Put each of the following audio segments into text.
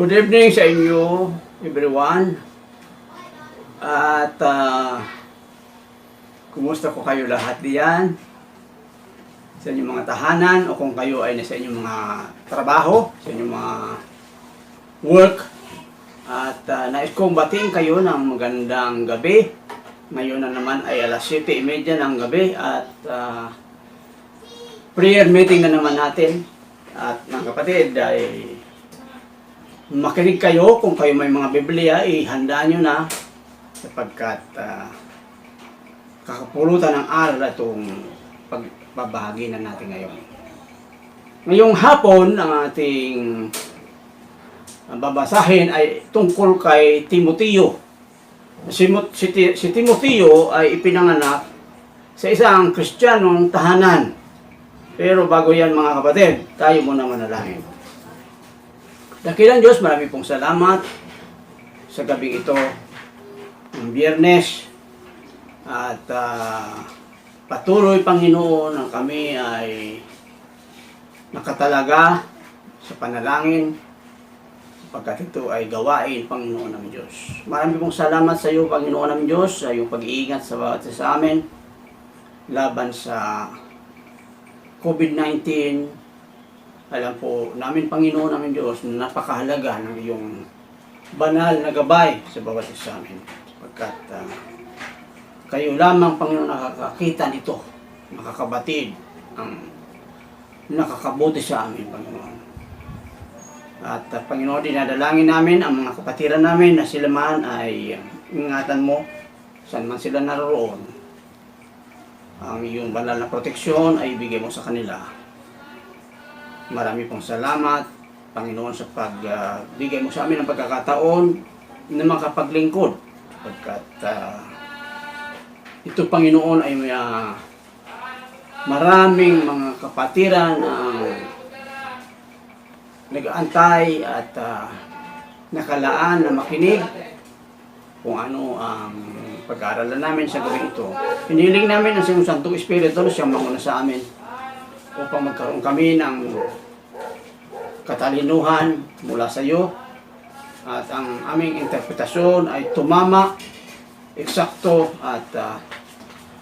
Good evening sa inyo, everyone. At kumusta ko kayo lahat diyan? Sa inyong mga tahanan o kung kayo ay nasa inyong mga trabaho, sa inyong mga work. At nais kong batiin kayo ng magandang gabi. Ngayon na naman ay alas 7:30 ng gabi at prayer meeting na naman natin. At mga kapatid ay makinig kayo. Kung kayo may mga Biblia, ihandaan nyo na sapagkat kakapulutan ng aral itong pagbabahagi na natin ngayon. Ngayong hapon, ang ating babasahin ay tungkol kay Timoteo. Si Timoteo ay ipinanganak sa isang Kristiyanong tahanan. Pero bago yan mga kapatid, tayo muna manalangin. Dakilang Diyos, marami pong salamat sa gabing ito ng Biyernes at patuloy Panginoon ang kami ay nakatalaga sa panalangin sapagkat ito ay gawain Panginoon ng Diyos. Marami pong salamat sa iyo Panginoon ng Diyos sa iyong pag-iingat sa bawat isa sa amin laban sa COVID-19. Alam po namin, Panginoon namin Diyos, na napakahalaga ng iyong banal na gabay sa bawat isa amin. Sapagkat kayo lamang, Panginoon, nakakakita nito, nakakabatid, ang nakakabuti sa amin, Panginoon. At Panginoon, dinadalangin namin ang mga kapatiran namin na sila man ay ingatan mo, saan man sila naroon. Ang iyong banal na proteksyon ay ibigay mo sa kanila. Marami pong salamat, Panginoon, sa pagbigay mo sa amin ng pagkakataon na makapaglingkod. Pagkat ito, Panginoon, ay may maraming mga kapatiran ang nag-aantay at nakalaan na makinig kung ano ang pag-aaralan namin sa gawin ito. Hiniling namin ang Siyang Santong Espiritu na Siyang manguna sa amin upang magkaroon kami ng katalinuhan mula sa iyo at ang aming interpretasyon ay tumama, eksakto at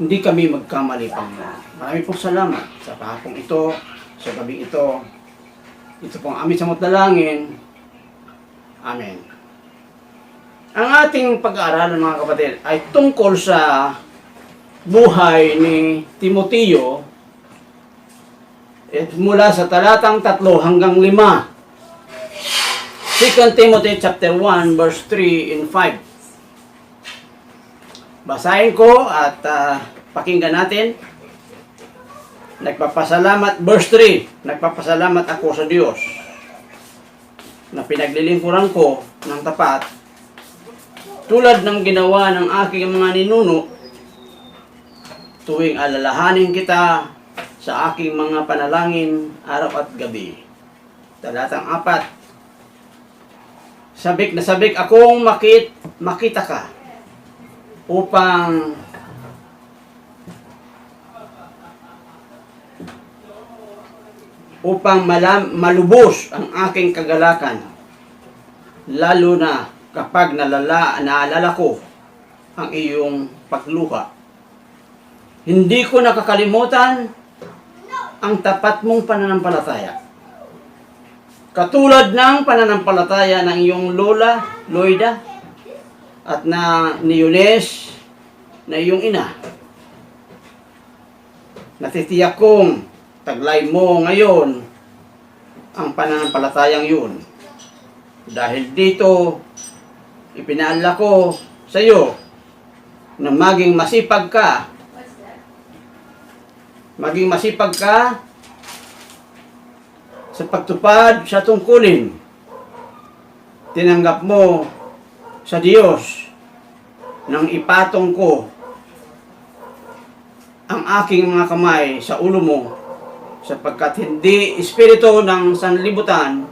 hindi kami magkamali, Panginoon. Maraming pong salamat sa kahapong ito, sa gabing ito. Ito pong aming samot dalangin. Amen. Ang ating pag-aaralan mga kapatid ay tungkol sa buhay ni Timoteo. Mula sa talatang 3 hanggang 5. 2 Timothy chapter 1 verse 3 and 5. Basahin ko at pakinggan natin. Nagpapasalamat, verse 3. Nagpapasalamat ako sa Diyos na pinaglilingkuran ko ng tapat tulad ng ginawa ng aking mga ninuno tuwing alalahanin kita sa aking mga panalangin araw at gabi. Talatang 4. Sabik na sabik akong makita ka upang malubos ang aking kagalakan, lalo na kapag naalala ko ang iyong pagluha. Hindi ko nakakalimutan ang tapat mong pananampalataya. Katulad ng pananampalataya ng iyong lola, Loida, at ni Eunice, na iyong ina. Natitiyak kong taglay mo ngayon ang pananampalatayang yun. Dahil dito, ipinaalala ko sa iyo na maging masipag ka sa pagtupad sa tungkulin. Tinanggap mo sa Diyos nang ipatong ko ang aking mga kamay sa ulo mo sapagkat hindi espiritu ng sanlibutan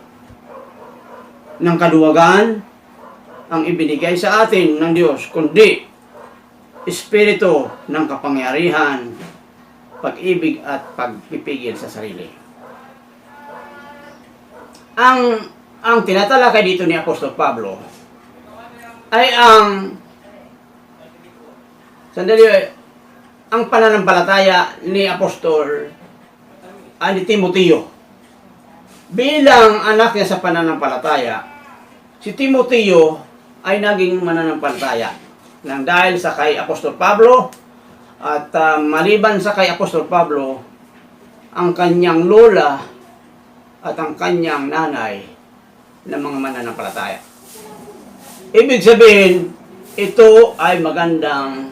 ng kaduwagan ang ibinigay sa atin ng Diyos, kundi espiritu ng kapangyarihan, pag-ibig at pagpipigil sa sarili. Ang ang tinatalakay dito ni Apostol Pablo ay ang pananampalataya ni Apostol ni Timoteo. Bilang anak niya sa pananampalataya, si Timoteo ay naging mananampalataya nang dahil sa kay Apostol Pablo at maliban sa kay Apostol Pablo, ang kanyang lola at ang kanyang nanay ng mga mananampalataya. Ibig sabihin, ito ay magandang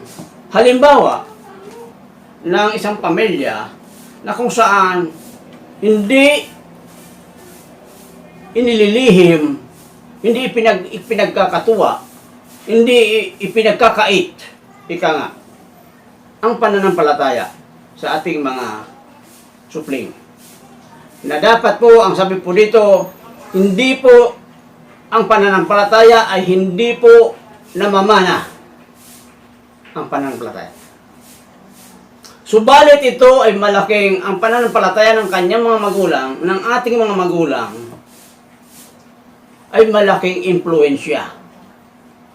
halimbawa ng isang pamilya na kung saan hindi inililihim, hindi ipinagkakatuwa, hindi ipinagkakait, ika nga, ang pananampalataya sa ating mga supling. Na dapat po, ang sabi po dito, hindi po ang pananampalataya ay hindi po namamana ang pananampalataya. Subalit ito ay malaking, ang pananampalataya ng kanyang mga magulang, ng ating mga magulang, ay malaking impluensya.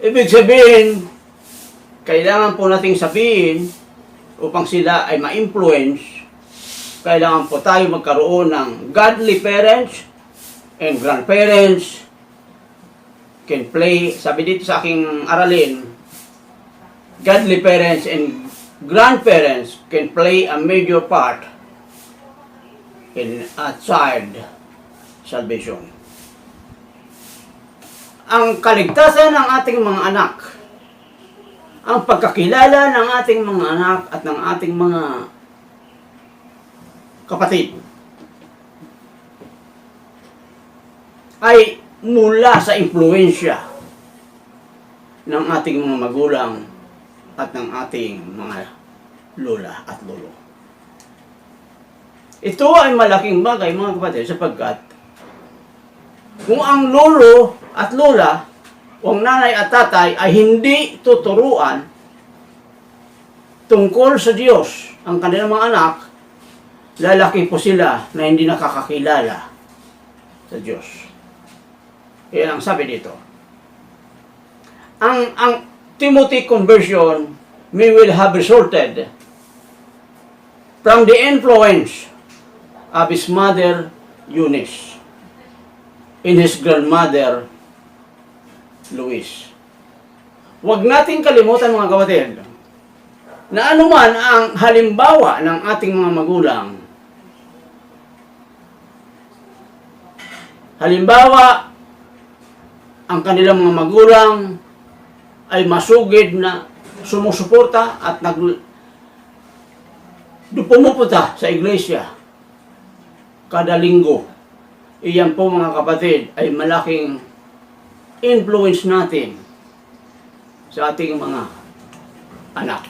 Ibig sabihin, kailangan po nating sabihin, upang sila ay ma-influence, kailangan po tayo magkaroon ng godly parents and grandparents can play, sabi dito sa aking aralin, godly parents and grandparents can play a major part in a child salvation. Ang kaligtasan ng ating mga anak, ang pagkakilala ng ating mga anak at ng ating mga kapatid ay mula sa impluensya ng ating mga magulang at ng ating mga lola at lolo. Ito ay malaking bagay, mga kapatid, sapagkat kung ang lolo at lola o ang nanay at tatay ay hindi tuturuan tungkol sa Diyos ang kanilang mga anak, lalaki po sila na hindi nakakakilala sa Diyos. Yan ang sabi dito. Ang Timothy conversion may will have resulted from the influence of his mother Eunice in his grandmother Louise. Huwag nating kalimutan, mga kapatid, na anuman ang halimbawa ng ating mga magulang, halimbawa ang kanilang mga magulang ay masugid na sumusuporta at pumupunta sa iglesia kada linggo. Iyan po, mga kapatid, ay malaking influence natin sa ating mga anak.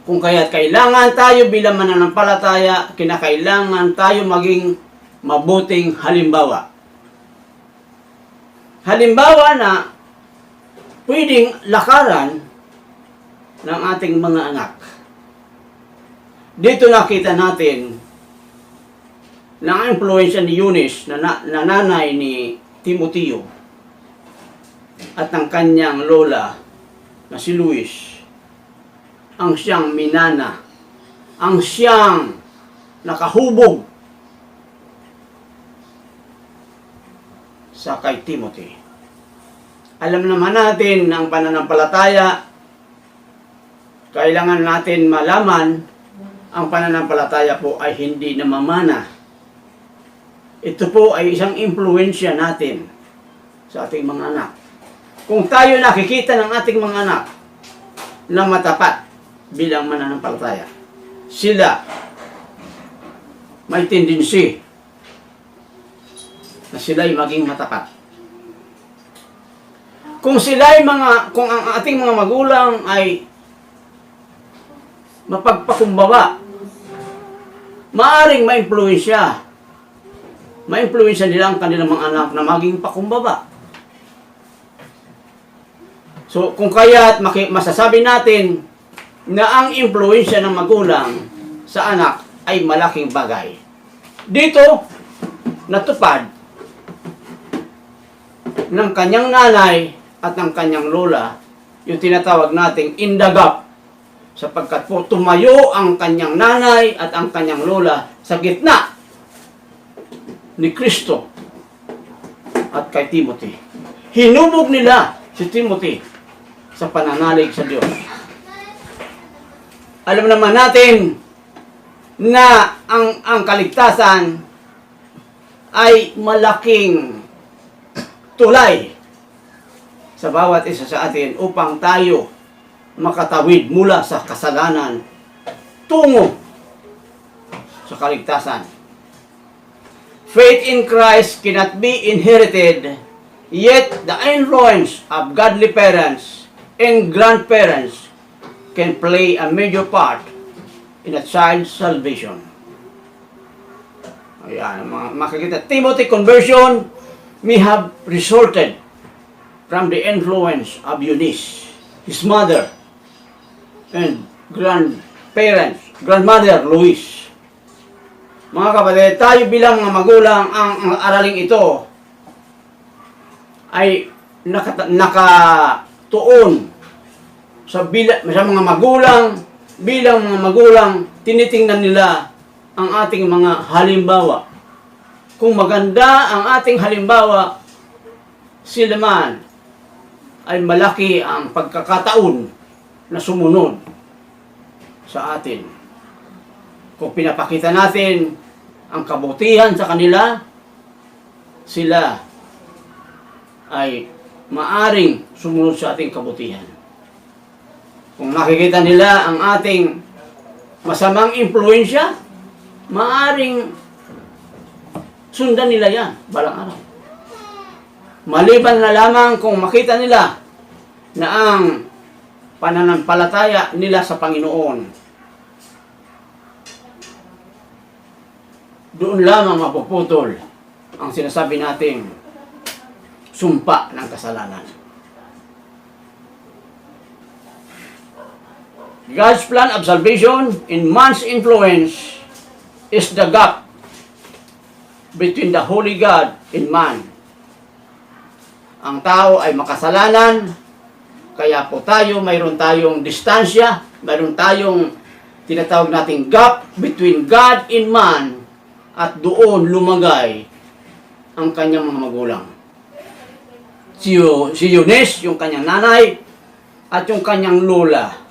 Kung kaya't kailangan tayo bilang mananampalataya, kinakailangan tayo maging mabuting halimbawa. Halimbawa na pwedeng lakaran ng ating mga anak. Dito nakita natin na ang impluensya ni Eunice na nanay ni Timoteo at ng kanyang lola na si Luis ang siyang minana, ang siyang nakahubog sa kay Timothy. Alam naman natin na ang pananampalataya, kailangan natin malaman ang pananampalataya po ay hindi namamana. Ito po ay isang impluensya natin sa ating mga anak. Kung tayo nakikita ng ating mga anak na matapat bilang mananampalataya, sila may tendency na sila'y maging matapat. Kung kung ang ating mga magulang ay mapagpakumbaba, maaring ma-impluensya nila ang kanilang mga anak na maging pakumbaba. So, kung kaya't masasabi natin na ang impluensya ng magulang sa anak ay malaking bagay. Dito, natupad ng kanyang nanay at ng kanyang lola, yung tinatawag nating in the gap, sapagkat po tumayo ang kanyang nanay at ang kanyang lola sa gitna ni Kristo at kay Timothy. Hinubog nila si Timothy sa pananalig sa Diyos. Alam naman natin na ang kaligtasan ay malaking tulay sa bawat isa sa atin upang tayo makatawid mula sa kasalanan tungo sa kaligtasan. Faith in Christ cannot be inherited, yet the influence of godly parents and grandparents can play a major part in a child's salvation. Ayan, makikita. Timothy conversion may have resulted from the influence of Eunice, his mother, and grandmother Louise. Mga kapatid, tayo bilang mga magulang, ang araling ito ay nakatuon sa mga magulang. Bilang mga magulang, tinitingnan nila ang ating mga halimbawa. Kung maganda ang ating halimbawa, sila man ay malaki ang pagkakataon na sumunod sa atin. Kung pinapakita natin ang kabutihan sa kanila, sila ay maaring sumunod sa ating kabutihan. Kung nakikita nila ang ating masamang impluensya, maaring sundan nila yan balang araw. Maliban na lamang kung makita nila na ang pananampalataya nila sa Panginoon, doon lamang mapuputol ang sinasabi nating sumpa ng kasalanan. God's plan of salvation in man's influence is the gap between the Holy God and man. Ang tao ay makasalanan, kaya po mayroon tayong distansya, mayroon tayong tinatawag nating gap between God and man, at doon lumagay ang kanyang mga magulang. Si Eunice, yung kanyang nanay, at yung kanyang lola,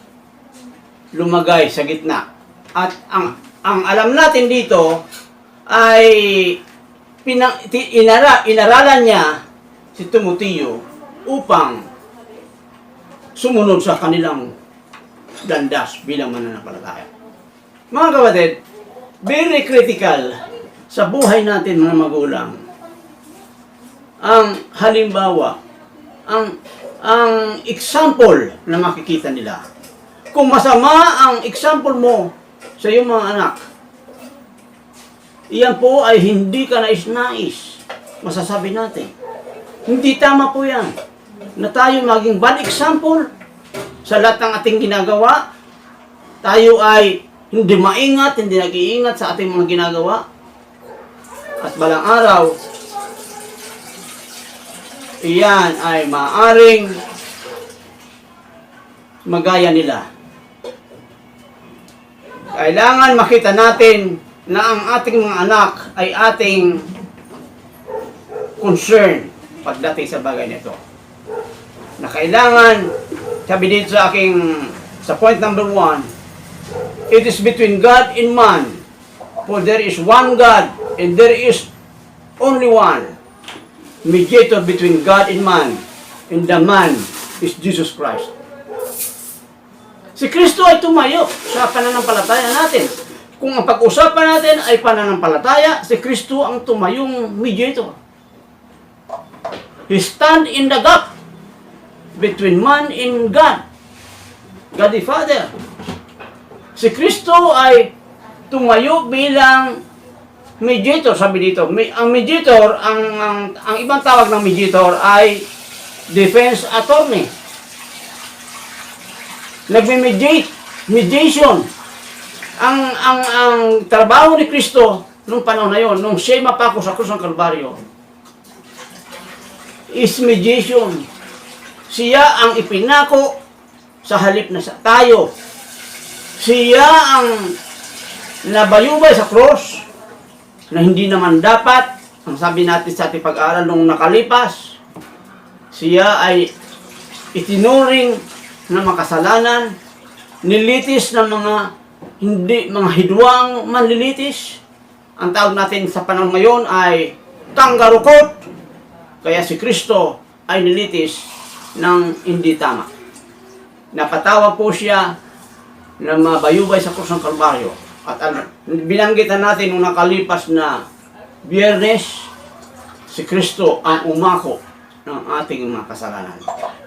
lumagay sa gitna. At ang alam natin dito ay inaralan niya si Timoteo upang sumunod sa kanilang landas bilang mananampalataya. Mga kapatid, very critical sa buhay natin mga magulang ang halimbawa, ang example na makikita nila. Kung masama ang example mo sa iyong mga anak, iyan po ay hindi ka nais-nais. Masasabi natin, hindi tama po yan na tayo maging bad example sa lahat ng ating ginagawa. Tayo ay hindi maingat, hindi nag-iingat sa ating mga ginagawa. At balang araw, iyan ay maaring magaya nila. Kailangan makita natin na ang ating mga anak ay ating concern pagdating sa bagay nito. Na kailangan, sabi dito sa point number 1, it is between God and man. For there is one God and there is only one mediator between God and man. And the man is Jesus Christ. Si Kristo ay tumayo sa pananampalataya natin. Kung ang pag-usapan natin ay pananampalataya, si Kristo ang tumayong mediator. He stand in the gap between man and God. God the Father. Si Kristo ay tumayo bilang mediator, sabi dito. Ang mediator, ang ibang tawag ng mediator ay defense attorney. Nagme-mediate, mediation. Ang trabaho ni Kristo nung panahon na yon, nung siya mapako sa krus ng Kalbaryo, is mediation. Siya ang ipinako sa halip na tayo. Siya ang nabayubay sa cross na hindi naman dapat. Ang sabi natin sa ating pag-aaral nung nakalipas, siya ay itinuring na makasalanan, nilitis ng mga hidwang manlilitis. Ang tawag natin sa panahon ngayon ay tanggarukot. Kaya si Kristo ay nilitis ng hindi tama. Napatawag po siya na mabayubay sa krus ng Kalbaryo. At binanggitan natin nung nakalipas na Biyernes, si Kristo ang umako ng ating mga kasalanan.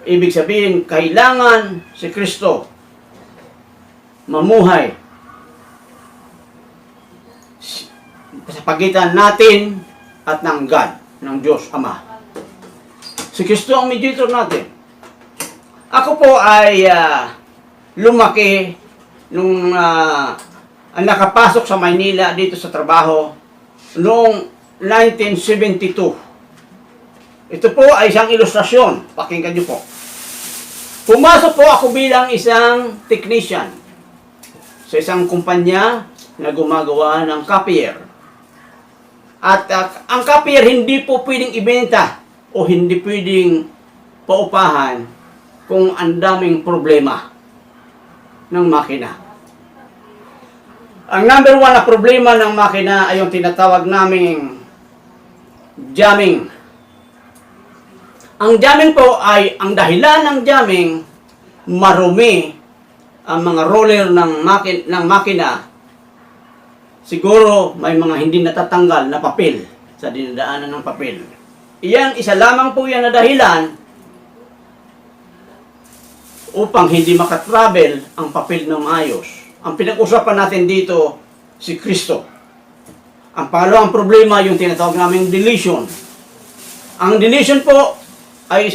Ibig sabihin, kailangan si Kristo mamuhay sa pagitan natin at ng God, ng Diyos Ama. Si Kristo ang mediator natin. Ako po ay lumaki nung nakapasok sa Maynila dito sa trabaho noong 1972. Ito po ay isang ilustrasyon. Pakinggan niyo po. Pumasok po ako bilang isang technician sa isang kumpanya na gumagawa ng copier. At ang copier hindi po pwedeng ibenta o hindi pwedeng paupahan kung ang daming problema ng makina. Ang number one na problema ng makina ay yung tinatawag naming jamming. Ang jamming po ay, ang dahilan ng jamming, marumi ang mga roller ng makina. Siguro may mga hindi natatanggal na papel sa dinadaanan ng papel. Iyan, isa lamang po yan na dahilan upang hindi makatravel ang papel ng maayos. Ang pinag-usapan natin dito, si Kristo. Ang pangalawang problema, yung tinatawag naming deletion. Ang deletion po ay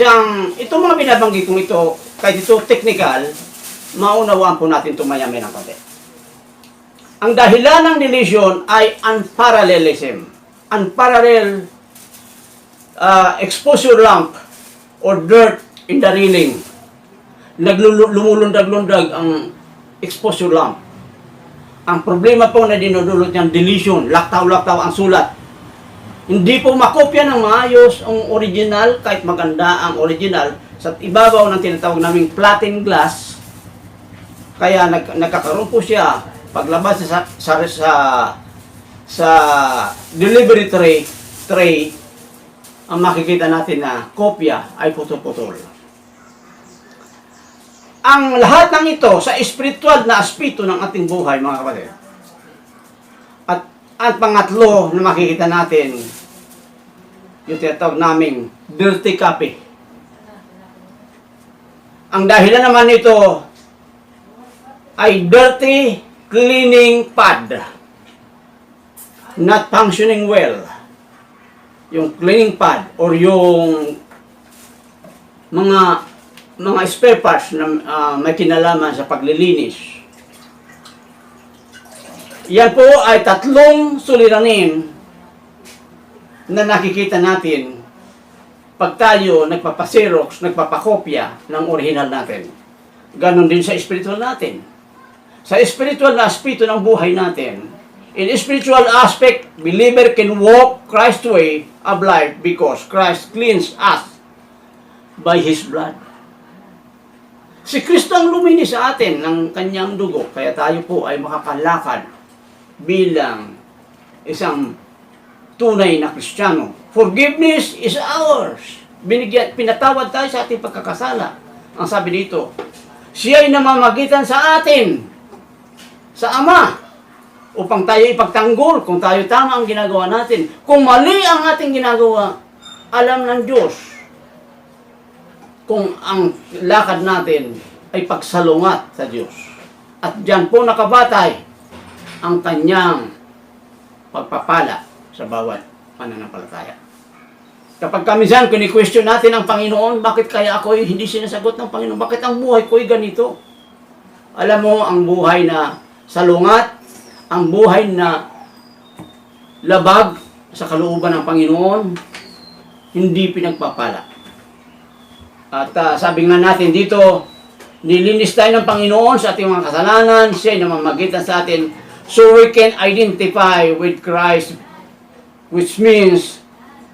itong mga binabanggit kong ito, kahit ito technical, maunawaan po natin tumayami ng konti. Ang dahilan ng deletion ay unparallelism. Unparalleled exposure lamp or dirt in the railing. Lumulundag-lundag ang exposure lamp. Ang problema po na dinudulot niyang deletion, laktaw-laktaw ang sulat. Hindi po makopya ng maayos ang original, kahit maganda ang original, sa ibabaw ng tinatawag naming platen glass. Kaya nagkakaroon po siya, paglabas sa delivery tray, ang makikita natin na kopya ay putol-putol. Ang lahat ng ito sa espiritual na aspeto ng ating buhay, mga kapatid. At ang pangatlo na makikita natin, yung tinatawag naming dirty copy. Ang dahilan naman nito ay dirty cleaning pad. Not functioning well. Yung cleaning pad or yung mga spare parts na may kinalaman sa paglilinis. Yan po ay tatlong suliranin na nakikita natin pag tayo nagpapaserox, nagpapakopya ng original natin. Ganon din sa spiritual natin. Sa spiritual na aspeto ng buhay natin, in spiritual aspect, believer can walk Christ's way of life because Christ cleans us by His blood. Si Kristo ang luminis sa atin ng kanyang dugo, kaya tayo po ay makakalakad bilang isang tunay na Kristiyano. Forgiveness is ours. Pinatawad tayo sa ating pagkakasala. Ang sabi dito, siya ay namamagitan sa atin, sa Ama, upang tayo ipagtanggol kung tayo tama ang ginagawa natin. Kung mali ang ating ginagawa, alam ng Diyos kung ang lakad natin ay pagsalungat sa Diyos. At diyan po nakabatay ang kanyang pagpapala sa bawat pananampalataya. Kapag kamisan, kini-question natin ang Panginoon, bakit kaya ako hindi sinasagot ng Panginoon? Bakit ang buhay ko ay ganito? Alam mo, ang buhay na salungat, ang buhay na labag sa kalooban ng Panginoon, hindi pinagpapala. At sabi nga natin dito, nilinis tayo ng Panginoon sa ating mga kasalanan, siya ay namamagitan sa atin, so we can identify with Christ, which means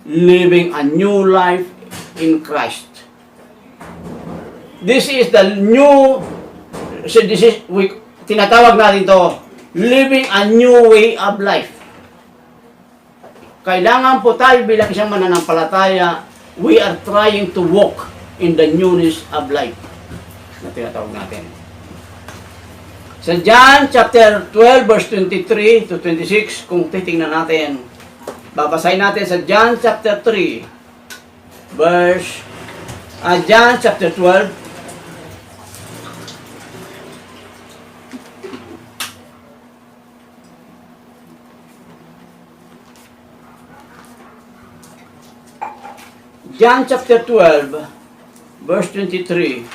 living a new life in Christ. This is the new, so this is, tinatawag natin to, living a new way of life. Kailangan po tayo bilang isang mananampalataya, we are trying to walk in the newness of life na tinatawag natin. Sa John chapter 12 verse 23 to 26, kung titingnan natin, babasahin natin sa John chapter 3 verse John chapter 12 John chapter 12 verse 23.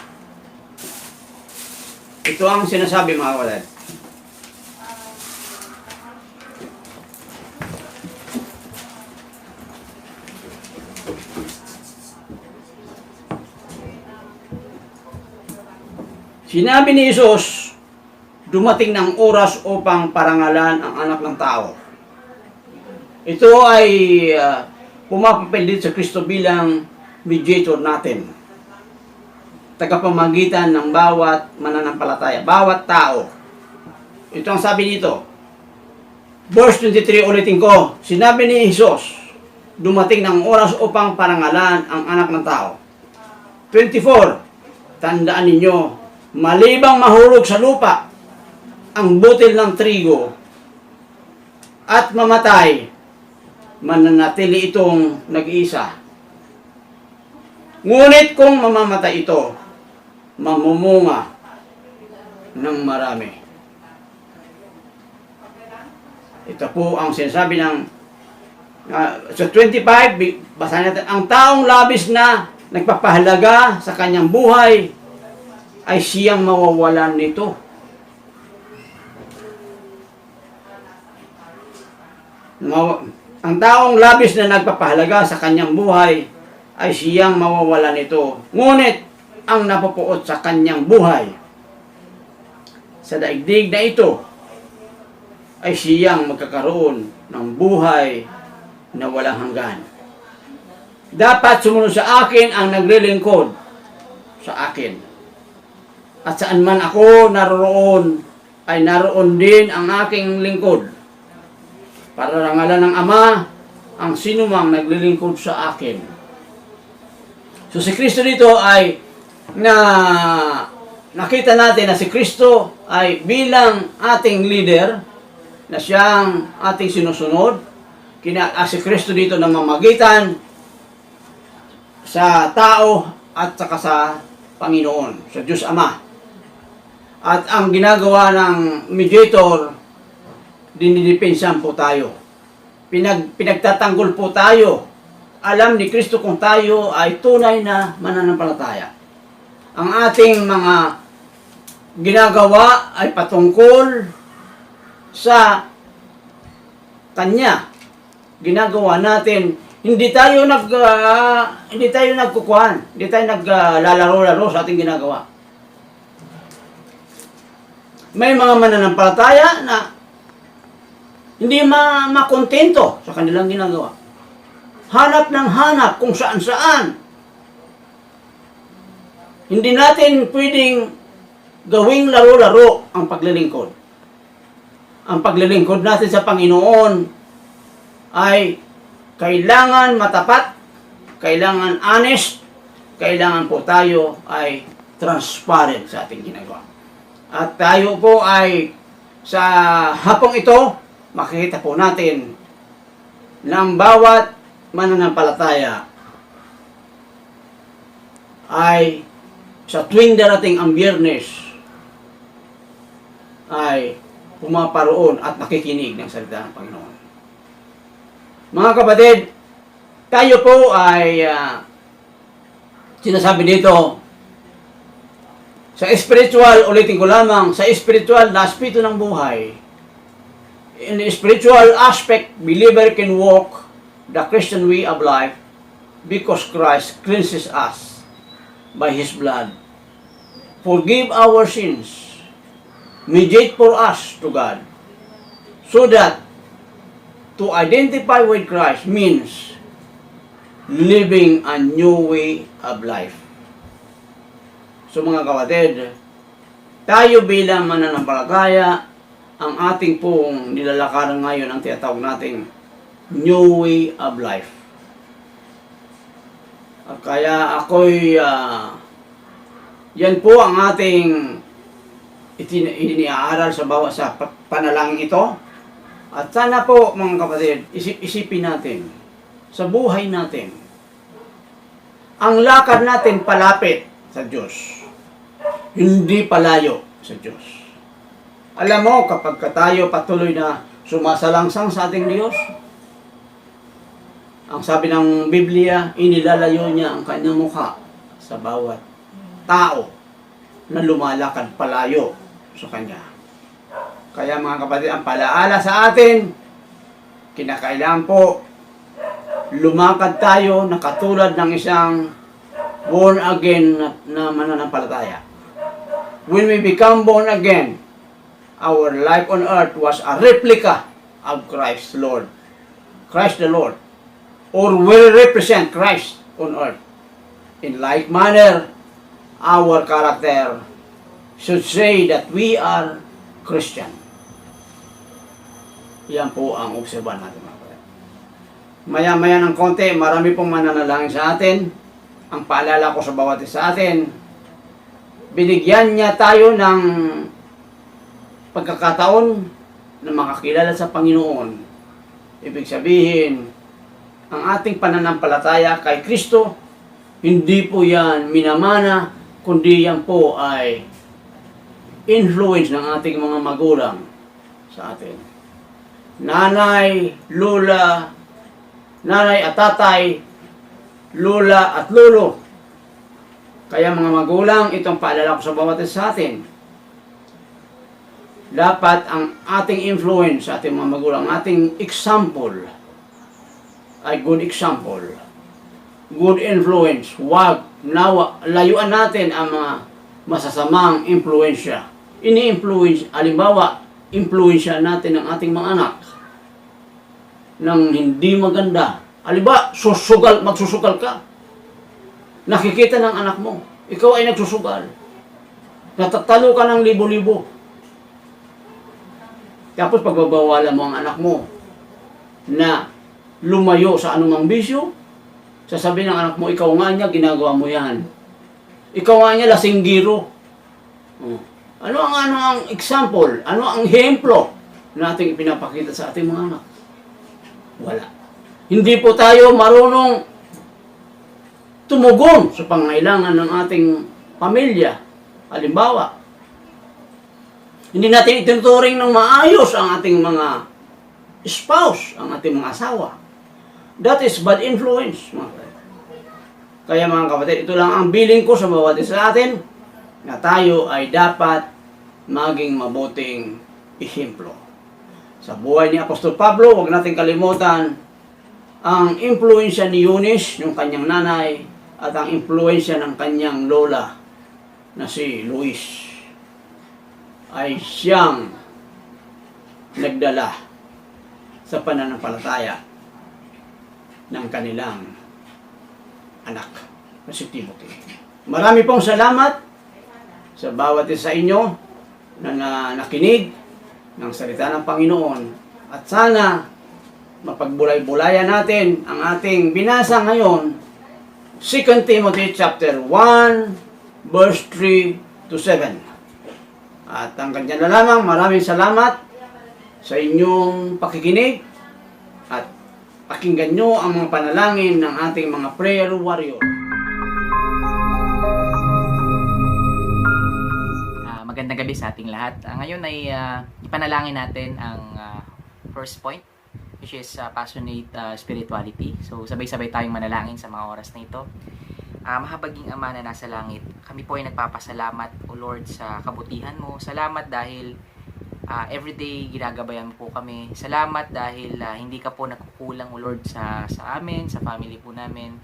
Ito ang sinasabi, mga kapatid. Sinabi ni Jesus, dumating ng oras upang parangalan ang anak ng tao. Ito ay pumapapil sa Kristo bilang mediator natin. Tagapamagitan ng bawat mananampalataya, bawat tao. Ito ang sabi dito. Verse 23, ulitin ko. Sinabi ni Jesus, dumating ng oras upang parangalan ang anak ng tao. 24, tandaan ninyo, malibang mahulog sa lupa ang butil ng trigo at mamatay, mananatili itong nag-iisa. Ngunit kung mamamatay ito, mamumunga ng marami. Ito po ang sinasabi ng sa 25, basahin natin, ang taong labis na nagpapahalaga sa kanyang buhay ay siyang mawawalan nito. Ang taong labis na nagpapahalaga sa kanyang buhay ay siyang mawawalan nito. Ngunit ang napupuot sa kanyang buhay sa daigdig na ito ay siyang magkakaroon ng buhay na walang hanggan. Dapat sumunod sa akin ang naglilingkod sa akin. At saan man ako naroon, ay naroon din ang aking lingkod. Para rangalan ng Ama ang sinumang naglilingkod sa akin. So si Kristo dito ay nakita natin na si Kristo ay bilang ating leader, na siyang ating sinusunod. Si Kristo dito na mamagitan sa tao at saka sa Panginoon, sa Diyos Ama. At ang ginagawa ng mediator, dinidepensahan po tayo. Pinagtatanggol po tayo. Alam ni Kristo kung tayo ay tunay na mananampalataya. Ang ating mga ginagawa ay patungkol sa Kanya. Ginagawa natin, hindi tayo nagkukuhan, hindi tayo naglalaro-laro sa ating ginagawa. May mga mananampalataya na hindi makontento sa kanilang ginagawa. Hanap ng hanap kung saan-saan. Hindi natin pwedeng gawing laro-laro ang paglilingkod. Ang paglilingkod natin sa Panginoon ay kailangan matapat, kailangan honest, kailangan po tayo ay transparent sa ating ginagawa. At tayo po ay sa hapong ito, makikita po natin na ang bawat mananampalataya ay sa tuwing darating ang Biyernes ay pumaparoon at nakikinig ng salita ng Panginoon. Mga kapatid, tayo po ay sinasabi dito sa spiritual, ulitin ko lamang, sa spiritual na aspeto ng buhay. In the spiritual aspect, believer can walk the Christian way of life because Christ cleanses us. by His blood, forgive our sins, mediate for us to God, so that to identify with Christ means living a new way of life. So mga kapatid, tayo bilang mananampalataya, ang ating pong nilalakaran ngayon ang tinatawag nating new way of life. Kaya ako'y yan po ang ating iniaaral sa bawat sa panalangin ito. At sana po mga kapatid, isipin natin sa buhay natin, ang lakad natin palapit sa Diyos, hindi palayo sa Diyos. Alam mo, kapag tayo patuloy na sumasalangsang sa ating Diyos, ang sabi ng Biblia, inilalayo niya ang kanyang mukha sa bawat tao na lumalakad palayo sa Kanya. Kaya mga kapatid, ang palaala sa atin, kinakailangan po lumakad tayo na katulad ng isang born again na mananampalataya. When we become born again, our life on earth was a replica of Christ Lord. Christ the Lord. Or will represent Christ on earth. In like manner, our character should say that we are Christian. Yan po ang obserban natin mga kapatid. Maya-maya ng konti, marami pong mananalangin sa atin. Ang paalala ko sa bawat isa sa atin, binigyan niya tayo ng pagkakataon na makakilala sa Panginoon. Ibig sabihin, ang ating pananampalataya kay Kristo, hindi po yan minamana, kundi yan po ay influence ng ating mga magulang sa atin. Nanay, lola, nanay at tatay, lola at lolo. Kaya mga magulang, itong paalala ko sa bawat isa sa atin. Dapat ang ating influence sa ating mga magulang, ating example, ay good example. Good influence. Huwag layuan natin ang mga masasamang impluensya. Ini-influence, alimbawa, impluensya natin ng ating mga anak ng hindi maganda. Alimbawa, magsusugal ka. Nakikita ng anak mo, ikaw ay nagsusugal. Natatalo ka ng libo-libo. Tapos pagbabawalan mo ang anak mo na lumayo sa anumang bisyo, sasabihin ng anak mo, ikaw nga niya, ginagawa mo yan. Ikaw nga niya, lasinggiro. Ano ang example? Ano ang ehemplo na ating ipinapakita sa ating mga anak? Wala. Hindi po tayo marunong tumugon sa pangailangan ng ating pamilya. Halimbawa, hindi natin itinuturing ng maayos ang ating mga spouse, ang ating mga asawa. That is bad influence, mga kapatid. Kaya mga kapatid, ito lang ang bilin ko sa bawat isa sa atin, na tayo ay dapat maging mabuting ehemplo. Sa buhay ni Apostol Pablo, huwag natin kalimutan ang impluensya ni Eunice, yung kanyang nanay, at ang impluensya ng kanyang lola na si Luis ay siyang nagdala sa pananampalataya ng kanilang anak na si Timothy. Marami pong salamat sa bawat isa sa inyo na nakinig ng salita ng Panginoon. At sana mapagbulay-bulayan natin ang ating binasa ngayon, 2 Timothy chapter 1, verse 3 to 7. At ang ganyan na lamang, maraming salamat sa inyong pakikinig at pakinggan nyo ang mga panalangin ng ating mga prayer warrior. Magandang gabi sa ating lahat. Ngayon ay ipanalangin natin ang first point, which is passionate spirituality. So sabay-sabay tayong manalangin sa mga oras na ito. Mahabaging Ama na nasa langit, kami po ay nagpapasalamat, O Lord, sa kabutihan mo. Salamat dahil everyday ginagabayan mo po kami. Salamat dahil hindi ka po nakukulang, O Lord, sa amin, sa family po namin.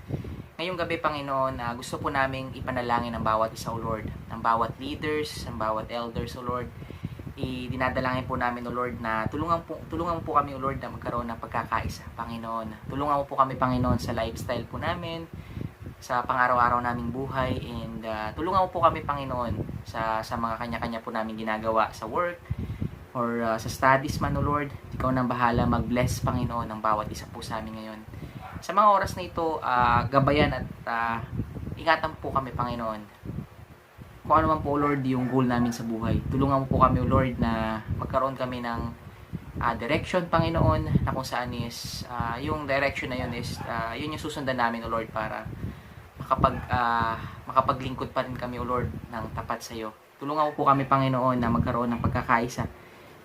Ngayong gabi, Panginoon, gusto po naming ipanalangin ang bawat isa, O Lord, ng bawat leaders, ng bawat elders, O Lord. Dinadalangin po namin, O Lord, na tulungan mo po kami, O Lord, na magkaroon ng pagkakaisa, Panginoon. Tulungan mo po kami, Panginoon, sa lifestyle po namin, sa pang-araw-araw naming buhay, and tulungan mo po kami, Panginoon, sa mga kanya-kanya po namin ginagawa sa work, or sa studies man, O Lord. Ikaw nang bahala mag-bless, Panginoon, ng bawat isa po sa amin ngayon. Sa mga oras na ito, gabayan at ingatan po kami, Panginoon. Kung ano man po, Lord, yung goal namin sa buhay. Tulungan mo po kami, Lord, na magkaroon kami ng direction, Panginoon, na kung saan is, yung direction na yun is, yun yung susundan namin, O Lord, para makapaglingkod pa rin kami, O Lord, ng tapat sa iyo. Tulungan mo po kami, Panginoon, na magkaroon ng pagkakaisa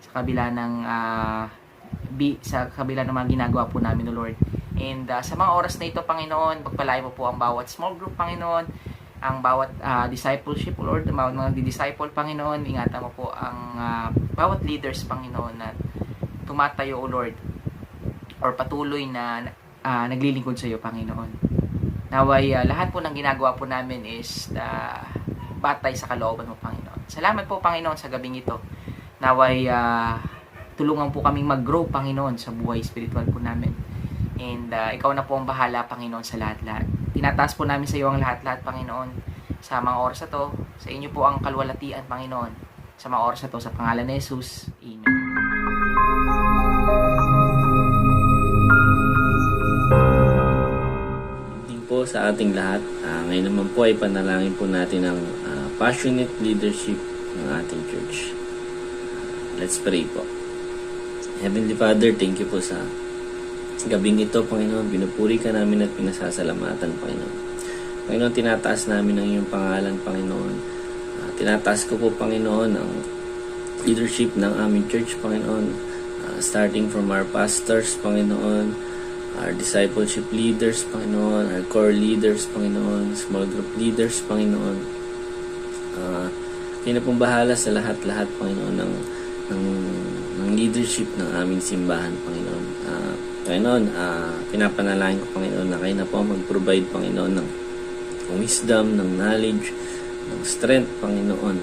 sa kabila ng mga ginagawa po namin, O Lord. And sa mga oras na ito, Panginoon, pagpalain mo po ang bawat small group, Panginoon, ang bawat discipleship, Lord, ang bawat mga di-disciple, Panginoon. Ingatan mo po ang bawat leaders, Panginoon, na tumatayo, O Lord, or patuloy na naglilingkod sa iyo, Panginoon. Naway lahat po ng ginagawa po namin is batay sa kalooban mo, Panginoon. Salamat po, Panginoon, sa gabing ito. Naway tulungan po kaming mag-grow, Panginoon, sa buhay spiritual po namin. And ikaw na po ang bahala, Panginoon, sa lahat-lahat. Tinataas po namin sa iyo ang lahat-lahat, Panginoon, sa mga oras na to. Sa inyo po ang kalwalatian, Panginoon, sa mga oras na to, sa pangalan ni Jesus. Amen. Good po sa ating lahat. Ngayon naman po ay panalangin po natin ang passionate leadership ng ating church. Let's pray po. Heavenly Father, thank you po sa gabing ito, Panginoon. Binupuri ka namin at pinasasalamatan, Panginoon. Panginoon, tinataas namin ang iyong pangalan, Panginoon. Tinataas ko po, Panginoon, ang leadership ng aming church, Panginoon. Starting from our pastors, Panginoon, our discipleship leaders, Panginoon, our core leaders, Panginoon, small group leaders, Panginoon. Kayo na pong bahala sa lahat-lahat, Panginoon, ng leadership ng aming simbahan, Panginoon. Panginoon, pinapanalangin ko, Panginoon, na kayo na po mag-provide, Panginoon, ng wisdom, ng knowledge, ng strength, Panginoon,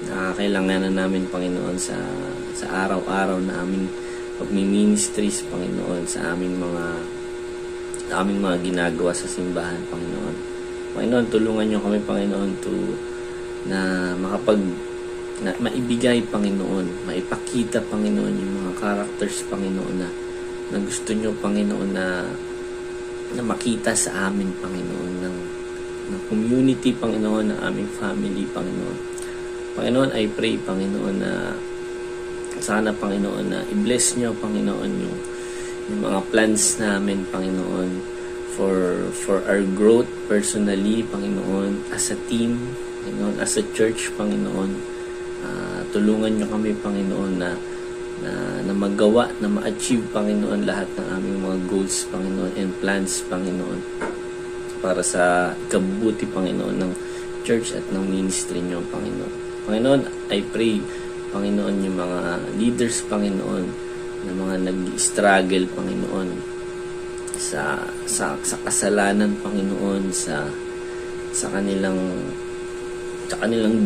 na kailanganan namin, Panginoon, sa araw-araw na aming pagmi-ministries, Panginoon, sa aming mga ginagawa sa simbahan, Panginoon. Panginoon, tulungan niyo kami, Panginoon, na maibigay, Panginoon, maipakita, Panginoon, yung mga characters, Panginoon, na gusto nyo, Panginoon, na makita sa amin, Panginoon, ng community, Panginoon, ng aming family, Panginoon. Panginoon, I pray, Panginoon, na sana, Panginoon, na i-bless nyo, Panginoon, yung mga plans namin, Panginoon, for our growth personally, Panginoon, as a team, Panginoon, as a church, Panginoon. Tulungan nyo kami, Panginoon, na magawa, na ma-achieve, Panginoon, lahat ng aming mga goals, Panginoon, and plans, Panginoon, para sa ikabubuti, Panginoon, ng church at ng ministry nyo, Panginoon. Panginoon, I pray, Panginoon, yung mga leaders, Panginoon, na mga nag-struggle, Panginoon, sa kasalanan, Panginoon, sa kanilang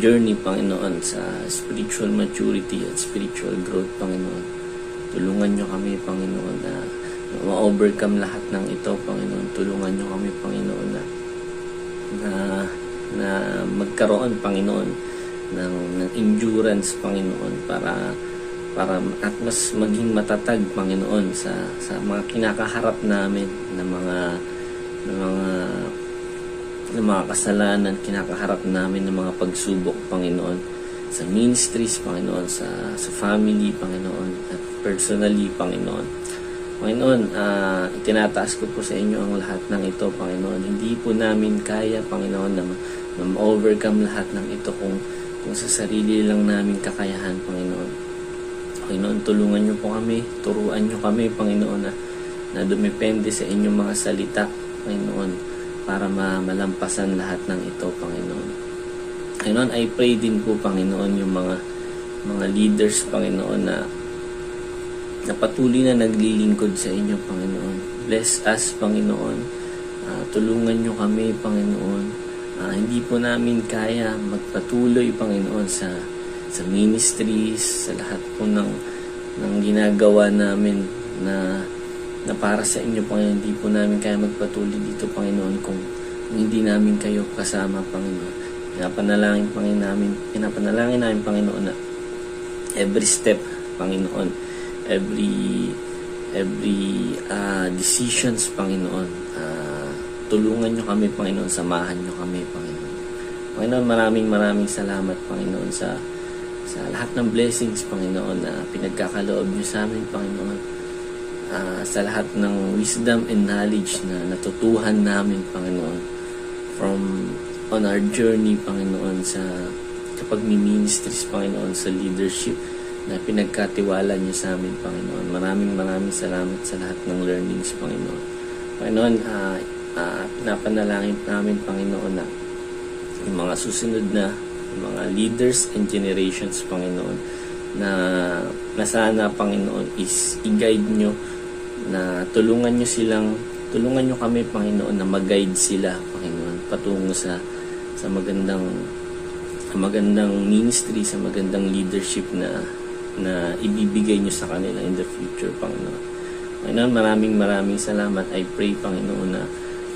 journey, Panginoon, sa spiritual maturity at spiritual growth, Panginoon. Tulungan nyo kami, Panginoon, na ma-overcome lahat ng ito, Panginoon. Tulungan nyo kami, Panginoon, na magkaroon, Panginoon, ng endurance, Panginoon, para at mas maging matatag, Panginoon, sa mga kinakaharap namin na mga kasalanan, kinakaharap namin ng mga pagsubok, Panginoon, sa ministries, Panginoon, sa family, Panginoon, at personally, Panginoon. Panginoon, itinataas ko po sa inyo ang lahat ng ito, Panginoon. Hindi po namin kaya, Panginoon, na ma-overcome lahat ng ito kung sa sarili lang namin kakayahan, Panginoon. Panginoon, tulungan niyo po kami, turuan niyo kami, Panginoon, na dumepende sa inyong mga salita, Panginoon, para malampasan lahat ng ito, Panginoon. Panginoon, I pray din po, Panginoon, yung mga leaders, Panginoon, na patuloy na naglilingkod sa inyo, Panginoon. Bless us, Panginoon. Tulungan nyo kami, Panginoon. Hindi po namin kaya magpatuloy, Panginoon, sa ministries, sa lahat po ng ginagawa namin na para sa inyo, Panginoon. Hindi po namin kaya magpatuloy dito, Panginoon, kung hindi namin kayo kasama, Panginoon. Pinapanalangin namin, Panginoon, na every step, Panginoon, every decisions, Panginoon, tulungan nyo kami, Panginoon, samahan nyo kami, Panginoon. Panginoon, maraming salamat, Panginoon, sa lahat ng blessings, Panginoon, na pinagkakaloob nyo sa amin, Panginoon. Sa lahat ng wisdom and knowledge na natutuhan namin, Panginoon, on our journey, Panginoon, sa pagmi-ministries, Panginoon, sa leadership na pinagkatiwala niyo sa amin, Panginoon. Maraming salamat sa lahat ng learnings, Panginoon. Panginoon, pinapanalangin namin, Panginoon, na yung mga susunod na mga leaders and generations, Panginoon, na sana, Panginoon, is i-guide nyo, na tulungan nyo kami, Panginoon, na mag-guide sila, Panginoon, patungo sa magandang ministry, sa magandang leadership na ibibigay nyo sa kanila in the future, Panginoon. Panginoon, maraming salamat. I pray, Panginoon, na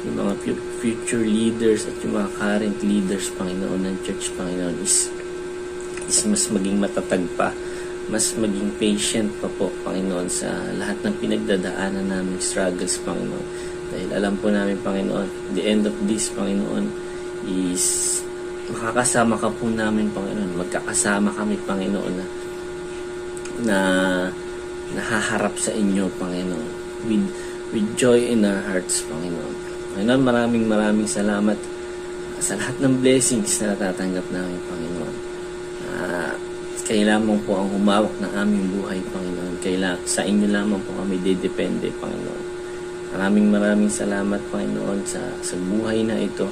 yung mga future leaders at yung mga current leaders, Panginoon, ng church, Panginoon, is mas maging matatag pa, mas maging patient pa po, Panginoon, sa lahat ng pinagdadaanan namin struggles, Panginoon. Dahil alam po namin, Panginoon, the end of this, Panginoon, is makakasama ka po namin, Panginoon. Magkakasama kami, Panginoon, na nahaharap sa inyo, Panginoon, with joy in our hearts, Panginoon. Panginoon, maraming salamat sa lahat ng blessings na natatanggap namin, Panginoon. Kayo lamang po ang humawak ng aming buhay, Panginoon. Sa inyo lamang po kami dedepende, Panginoon. Maraming salamat, Panginoon, sa buhay na ito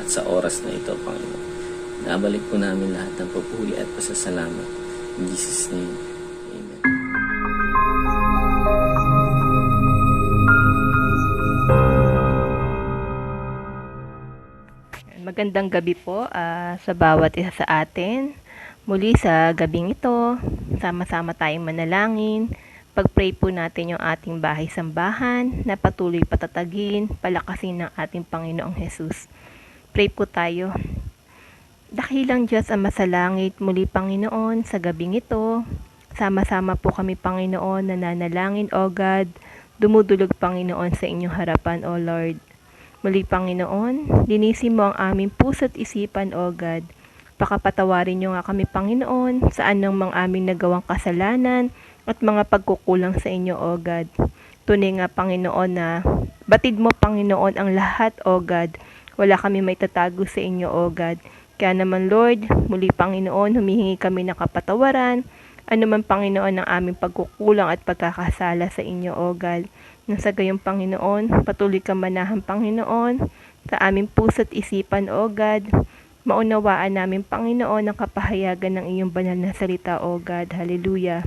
at sa oras na ito, Panginoon. Nabalik po namin lahat ng papuri at pasasalamat. In Jesus' name, Amen. Magandang gabi po sa bawat isa sa atin. Muli sa gabing ito, sama-sama tayong manalangin. Pag-pray po natin yung ating bahay-sambahan na patuloy patatagin, palakasin ng ating Panginoong Jesus. Pray po tayo. Dakilang Diyos ang masalangit, muli Panginoon, sa gabing ito, sama-sama po kami Panginoon, nananalangin o God, dumudulog Panginoon sa inyong harapan o Lord. Muli Panginoon, linisin mo ang aming puso't isipan o God. Pakapatawarin niyo nga kami Panginoon sa anong mga aming nagawang kasalanan at mga pagkukulang sa inyo o God. Tunay nga Panginoon na batid mo Panginoon ang lahat o God. Wala kami may tatago sa inyo o God. Kaya naman Lord, muli Panginoon, humihingi kami ng kapatawaran, anuman Panginoon ang aming pagkukulang at pagkakasala sa inyo o God. Nang sa gayong Panginoon, patuloy ka manahan Panginoon sa aming puso't isipan o God. Maunawaan namin Panginoon ang kapahayagan ng iyong banal na salita o God. Hallelujah.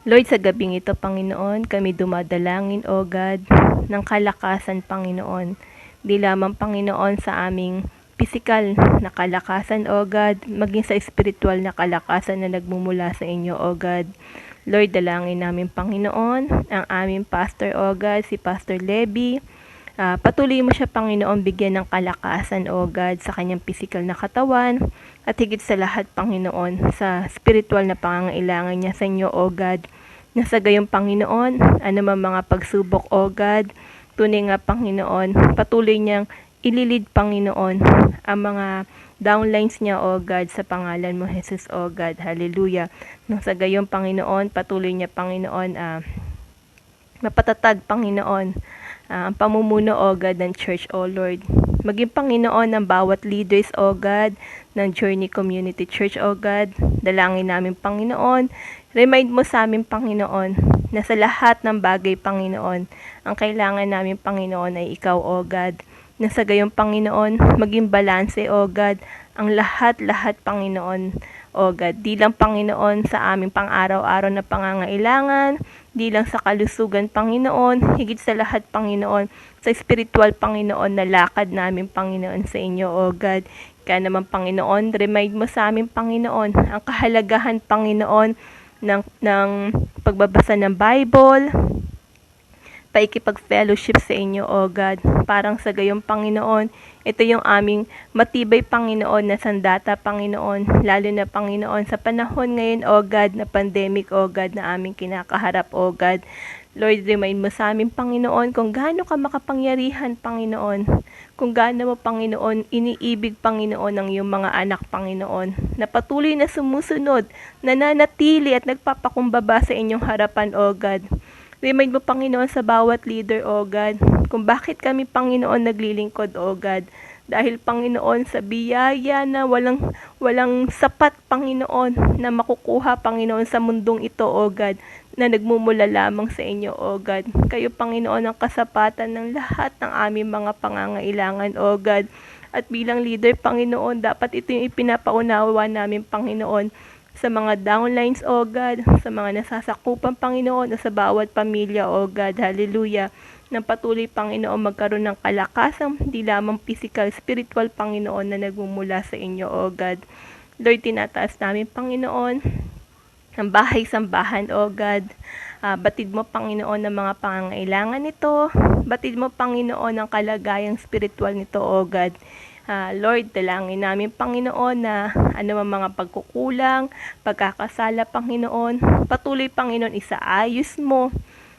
Lord, sa gabing ito Panginoon, kami dumadalangin o God ng kalakasan Panginoon. Di lamang Panginoon sa aming pisikal na kalakasan o God, maging sa espiritual na kalakasan na nagmumula sa inyo o God. Lord, dalangin namin Panginoon, ang aming pastor o God, si Pastor Levy. Patuloy mo siya Panginoon bigyan ng kalakasan o God sa kanyang pisikal na katawan at higit sa lahat Panginoon sa spiritual na pangangailangan niya sa inyo o God. Nasa gayong Panginoon, anumang mga pagsubok o God, tunay nga Panginoon, patuloy niyang ililid Panginoon ang mga downlines niya o God sa pangalan mo Jesus o God. Hallelujah. Nang sa gayong Panginoon, patuloy niya Panginoon mapatatag Panginoon ang pamumuno o God ng church o Lord. Maging Panginoon ng bawat leaders o God ng Journey Community Church o God. Dalangin namin Panginoon. Remind mo sa amin Panginoon na sa lahat ng bagay Panginoon, ang kailangan namin Panginoon ay ikaw o God. Na sa gayong Panginoon, maging balanse o God, ang lahat-lahat Panginoon O God, di lang Panginoon sa aming pang-araw-araw na pangangailangan, di lang sa kalusugan Panginoon, higit sa lahat Panginoon, sa spiritual Panginoon na lakad namin Panginoon sa inyo O God. Kaya naman Panginoon, remind mo sa amin Panginoon, ang kahalagahan Panginoon ng pagbabasa ng Bible, paikipag-fellowship sa inyo, O God. Parang sa gayong Panginoon, ito yung aming matibay Panginoon na sandata, Panginoon. Lalo na Panginoon, sa panahon ngayon, O God, na pandemic, O God, na aming kinakaharap, O God. Lord, remind mo sa amin, Panginoon, kung gaano ka makapangyarihan, Panginoon. Kung gaano mo, Panginoon, iniibig, Panginoon, ang iyong mga anak, Panginoon, na patuloy na sumusunod, nananatili at nagpapakumbaba sa inyong harapan, O God. Remind mo, Panginoon, sa bawat leader, O God, kung bakit kami, Panginoon, naglilingkod, O God. Dahil, Panginoon, sa biyaya na walang sapat, Panginoon, na makukuha, Panginoon, sa mundong ito, O God, na nagmumula lamang sa inyo, O God. Kayo, Panginoon, ang kasapatan ng lahat ng aming mga pangangailangan, O God. At bilang leader, Panginoon, dapat ito yung ipinapaunawa namin, Panginoon, sa mga downlines, O God, sa mga nasasakupan, Panginoon, o sa bawat pamilya, O God, hallelujah, nang patuloy, Panginoon, magkaroon ng kalakasan, di lamang physical, spiritual, Panginoon, na nagmumula sa inyo, O God. Lord, tinataas namin, Panginoon, ang bahay-sambahan, O God. Batid mo, Panginoon, ang mga pangangailangan nito. Batid mo, Panginoon, ang kalagayang spiritual nito, O God. Lord, dalangin namin, Panginoon, na anumang mga pagkukulang, pagkakasala, Panginoon, patuloy, Panginoon, isaayos mo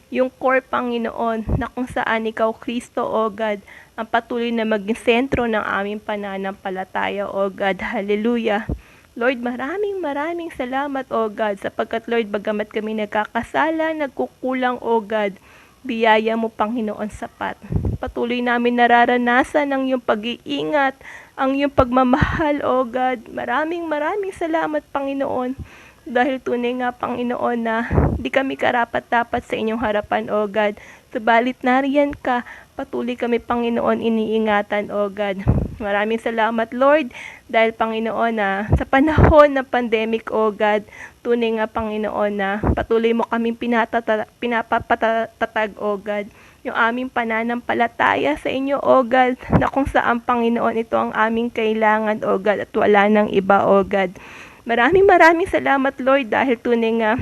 yung core, Panginoon, na kung saan ikaw, Kristo, O God, ang patuloy na maging sentro ng aming pananampalataya, O God, hallelujah. Lord, maraming salamat, O God, sapagkat, Lord, bagamat kami nagkakasala, nagkukulang, O God, biyaya mo, Panginoon, sapat. Patuloy namin nararanasan ang iyong pag-iingat, ang iyong pagmamahal, O God. Maraming salamat, Panginoon. Dahil tunay nga, Panginoon, na di kami karapat-dapat sa inyong harapan, O God. Subalit nariyan ka, patuloy kami, Panginoon, iniingatan, O God. Maraming salamat, Lord, dahil, Panginoon, na sa panahon ng pandemic, O God, tunay nga, Panginoon, na patuloy mo kaming pinapapatatag, O God, yung aming pananampalataya sa inyo, O God, na kung saan, Panginoon, ito ang aming kailangan, O God, at wala nang iba, O God. Maraming salamat, Lord, dahil tunay nga,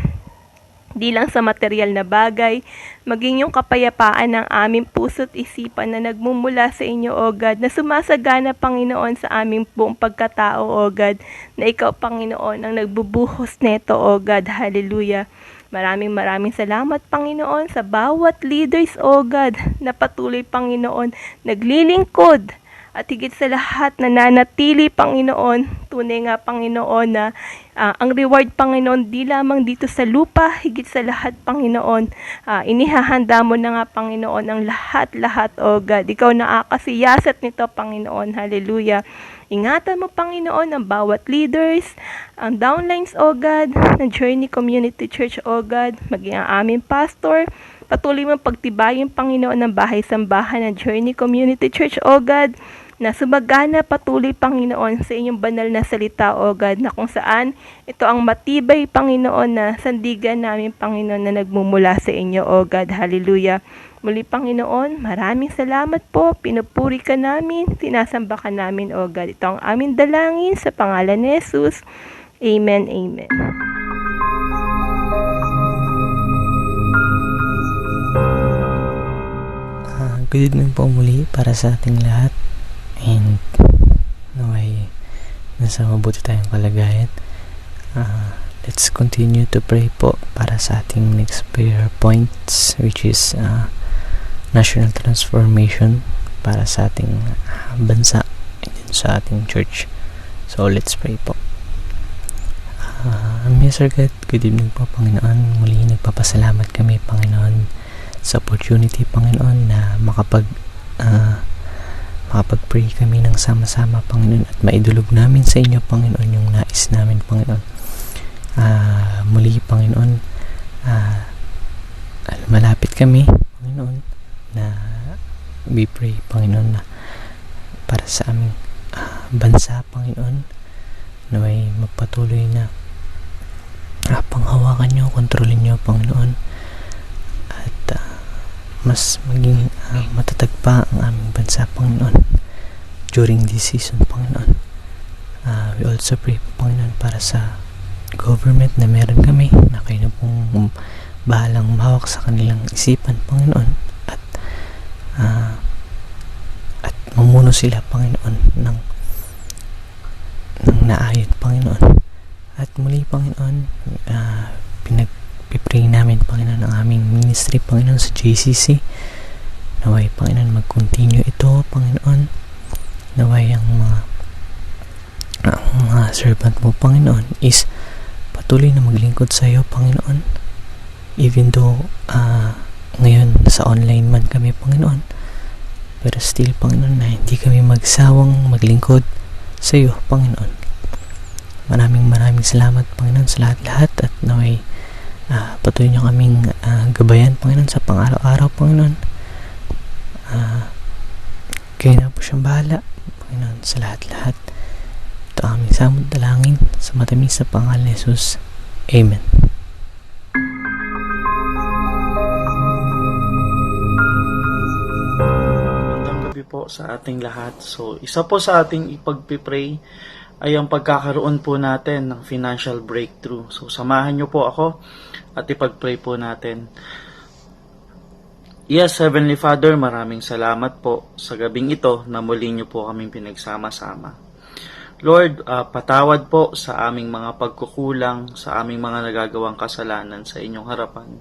di lang sa material na bagay, maging yung kapayapaan ng aming puso't isipan na nagmumula sa inyo, O God, na sumasagana, Panginoon, sa aming buong pagkatao, O God, na ikaw, Panginoon, ang nagbubuhos neto, O God, hallelujah. Maraming salamat, Panginoon, sa bawat leaders, O God, na patuloy, Panginoon, naglilingkod at higit sa lahat nananatili, Panginoon. Tunay nga, Panginoon, na ang reward, Panginoon, di lamang dito sa lupa, higit sa lahat, Panginoon. Inihahanda mo na nga, Panginoon, ang lahat, O God. Ikaw na akasiyasat nito, Panginoon. Hallelujah. Ingatan mo, Panginoon, ang bawat leaders, ang downlines, O God, ng Journey Community Church, O God, maging ang aming pastor. Patuloy mo pagtibayin, Panginoon, ng bahay-sambahan ng Journey Community Church, O God, na sumagana patuloy, Panginoon, sa inyong banal na salita, O God, na kung saan ito ang matibay, Panginoon, na sandigan namin, Panginoon, na nagmumula sa inyo, O God. Hallelujah. Muli, Panginoon, maraming salamat po. Pinupuri ka namin, sinasamba ka namin, O God. Ito ang aming dalangin sa pangalan ni Jesus. Amen. Good evening po muli para sa ating lahat, and naway nasa mabuti tayong kalagayan. Let's continue to pray po para sa ating next prayer points, which is national transformation para sa ating bansa and sa ating church. So let's pray po. Mr. God, good evening po, Panginoon. Muli nagpapasalamat kami, Panginoon, sa opportunity, Panginoon, na makapag-pray kami ng sama-sama, Panginoon, at maidulog namin sa inyo, Panginoon, yung nais namin, Panginoon. Muli, Panginoon, malapit kami, Panginoon, na we pray, Panginoon, na para sa aming bansa, Panginoon, naway magpatuloy na panghawakan nyo, kontrolin nyo, Panginoon, at mas maging matatag pa ang aming bansa, Panginoon, during this season, Panginoon. We also pray, Panginoon, para sa government na meron kami, na kayo na pong bahalang mahawak sa kanilang isipan, Panginoon, at mamuno sila, Panginoon, ng naayon, Panginoon. At muli, Panginoon, pinagpipray namin, Panginoon, ang aming ministry, Panginoon, sa JCC. Naway, Panginoon, mag-continue ito, Panginoon. Naway, ang mga servant mo, Panginoon, is patuloy na maglingkod sa iyo, Panginoon. Even though ngayon sa online man kami, Panginoon, pero still, Panginoon, na hindi kami magsawang maglingkod sa iyo, Panginoon. Maraming salamat, Panginoon, sa lahat-lahat, at naway patuloy niyo kaming gabayan, Panginoon, sa pang-araw-araw, Panginoon. Kayo na po siyang bahala, Panginoon, sa lahat-lahat. Ito ang aming samot dalangin sa matamis na pangalan ni Jesus. Amen. Magandang gabi po sa ating lahat. So, isa po sa ating ipagpipray ay ang pagkakaroon po natin ng financial breakthrough. So, samahan niyo po ako at ipagpray po natin. Yes, Heavenly Father, maraming salamat po sa gabing ito na muli niyo po kaming pinagsama-sama. Lord, patawad po sa aming mga pagkukulang, sa aming mga nagagawang kasalanan sa inyong harapan.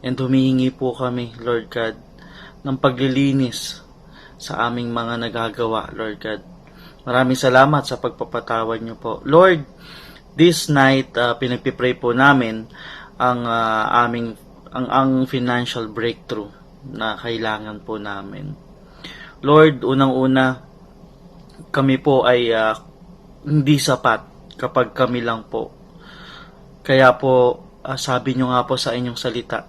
And humihingi po kami, Lord God, ng paglilinis sa aming mga nagagawa, Lord God. Maraming salamat sa pagpapatawad niyo po. Lord, this night, pinagpipray po namin ang ang financial breakthrough na kailangan po namin. Lord, unang-una, kami po ay hindi sapat kapag kami lang po. Kaya po, sabi niyo nga po sa inyong salita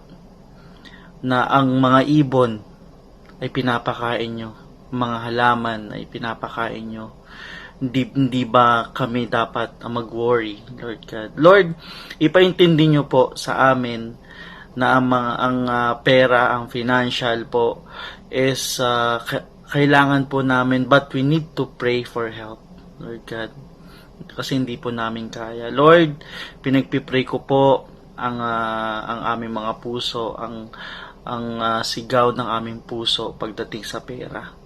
na ang mga ibon ay pinapakain niyo, mga halaman ay pinapakain niyo. Hindi ba kami dapat mag-worry, Lord God? Lord, ipaintindi niyo po sa amin na ang pera, ang financial po is kailangan po namin, but we need to pray for help, Lord God. Kasi hindi po namin kaya. Lord, pinagpipray ko po ang aming mga puso, ang sigaw ng aming puso pagdating sa pera.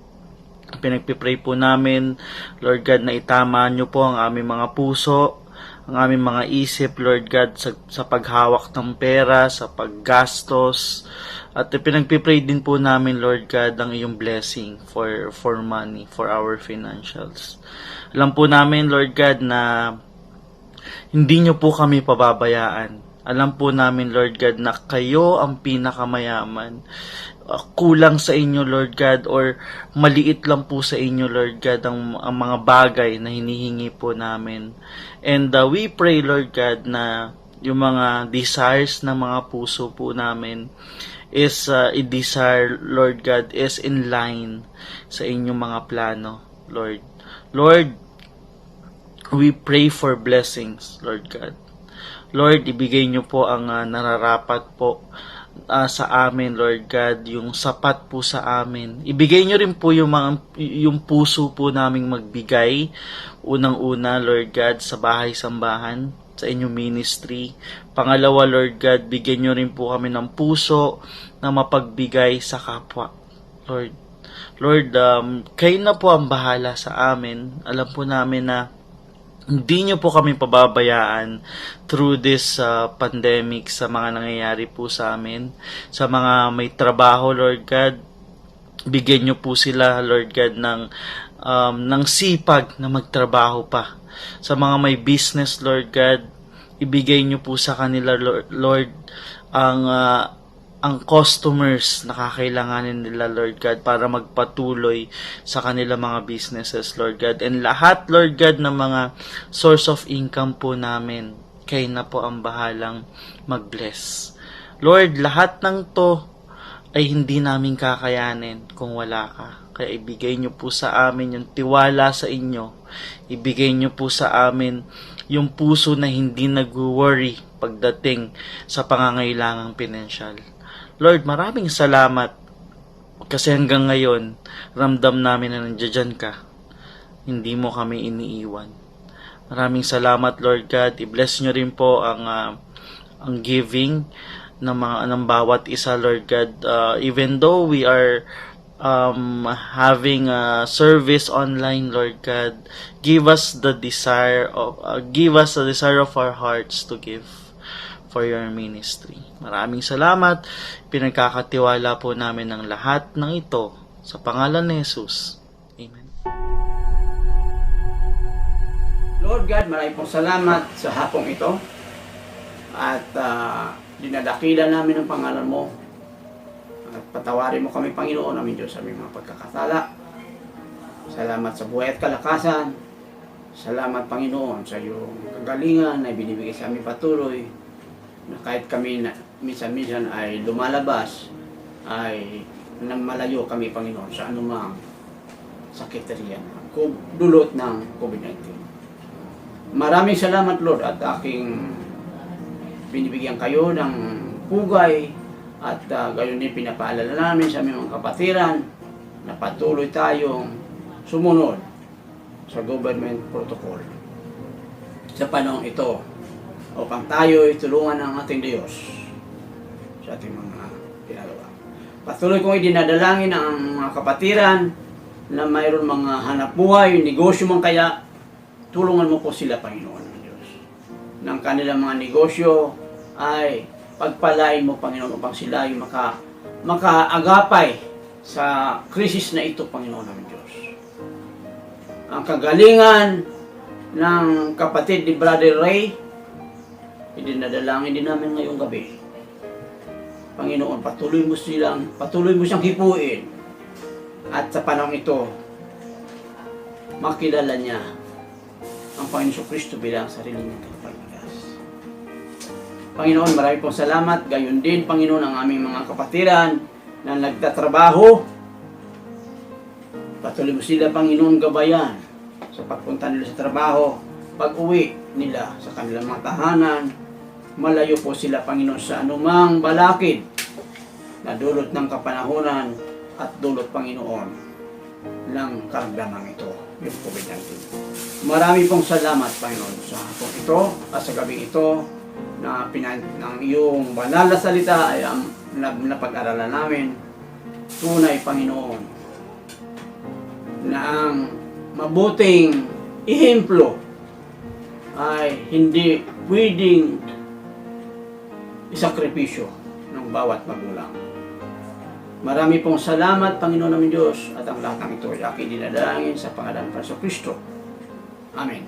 Pinagpipray po namin, Lord God, na itama niyo po ang aming mga puso, ang aming mga isip, Lord God, sa paghawak ng pera, sa paggastos. At pinagpipray din po namin, Lord God, ang iyong blessing for money, for our financials. Alam po namin, Lord God, na hindi niyo po kami pababayaan. Alam po namin, Lord God, na kayo ang pinakamayaman. Kulang sa inyo, Lord God, or maliit lang po sa inyo, Lord God, ang mga bagay na hinihingi po namin. And we pray, Lord God, na yung mga desires ng mga puso po namin is i-desire, Lord God, is in line sa inyong mga plano, Lord. Lord, we pray for blessings, Lord God. Lord, ibigay niyo po ang nararapat po sa amin, Lord God, yung sapat po sa amin. Ibigay niyo rin po yung puso po naming magbigay. Unang-una, Lord God, sa bahay-sambahan, sa inyong ministry. Pangalawa, Lord God, bigyan niyo rin po kami ng puso na mapagbigay sa kapwa. Lord, kayo na po ang bahala sa amin. Alam po namin na hindi niyo po kami pababayaan through this pandemic, sa mga nangyayari po sa amin. Sa mga may trabaho, Lord God, bigyan niyo po sila, Lord God, ng sipag na magtrabaho pa. Sa mga may business, Lord God, ibigay niyo po sa kanila, Lord, ang customers na kakailanganin nila, Lord God, para magpatuloy sa kanila mga businesses, Lord God. And lahat, Lord God, ng mga source of income po namin, kayo na po ang bahalang mag-bless. Lord, lahat ng to ay hindi namin kakayanin kung wala ka. Kaya ibigay niyo po sa amin yung tiwala sa inyo. Ibigay niyo po sa amin yung puso na hindi nag-worry pagdating sa pangangailangang pinansyal. Lord, maraming salamat kasi hanggang ngayon, ramdam namin na nandiyan ka. Hindi mo kami iniiwan. Maraming salamat, Lord God. I-bless nyo rin po ang giving ng bawat isa, Lord God. Even though we are having a service online, Lord God, give us the desire of our hearts to give for your ministry. Maraming salamat. Pinagkakatiwala po namin ang lahat ng ito sa pangalan ni Jesus. Amen. Lord God, maraming pong salamat sa hapong ito. At dinadakila namin ang pangalan mo. At patawarin mo kami, Panginoon namin Diyos, sa aming mga pagkakasala. Salamat sa buhay at kalakasan. Salamat, Panginoon, sa iyong kagalingan na binibigay sa aming patuloy. Na kahit kami minsan-minsan ay lumalabas, ay malayo kami, Panginoon, sa anumang sakit riyan, dulot ng COVID-19. Maraming salamat, Lord, at aking binibigyan kayo ng pugay at gayon din pinapaalala namin sa aming mga kapatiran na patuloy tayong sumunod sa government protocol sa panahon ito upang tayo ay tulungan ng ating Diyos sa ating mga ginagawa. Patuloy kong idinadalangin ang mga kapatiran na mayroon mga hanap buhay, negosyo man kaya, tulungan mo po sila, Panginoon ng Diyos. Ng kanilang mga negosyo ay pagpalain mo, Panginoon, upang sila ay makaagapay sa krisis na ito, Panginoon ng Diyos. Ang kagalingan ng kapatid ni Brother Ray, idinadalangin din namin ngayong gabi. Panginoon, patuloy mo siyang hipuin. At sa panahon ito, makilala niya ang Panginoon Kristo bilang sarili niyang tagapagligtas. Panginoon, marami pong salamat. Gayon din, Panginoon, ang aming mga kapatiran na nagtatrabaho. Patuloy mo sila, Panginoon, gabayan sa pagpunta nila sa trabaho, pag-uwi nila sa kanilang mga tahanan. Malayo po sila, Panginoon, sa anumang balakid na dulot ng kapanahunan at dulot, Panginoon, ng karamdaman ito, yung COVID-19. Marami pong salamat, Panginoon, sa hapon ito at sa gabing ito na ng iyong banal na salita ay napag-aralan namin. Tunay, Panginoon, na ang mabuting ihemplo ay hindi pwedeng isakripisyo ng bawat magulang. Marami pong salamat, Panginoon namin Diyos, at ang lahat ng ito ay aking dinadalangin sa pangalan ng Kristo. Amen.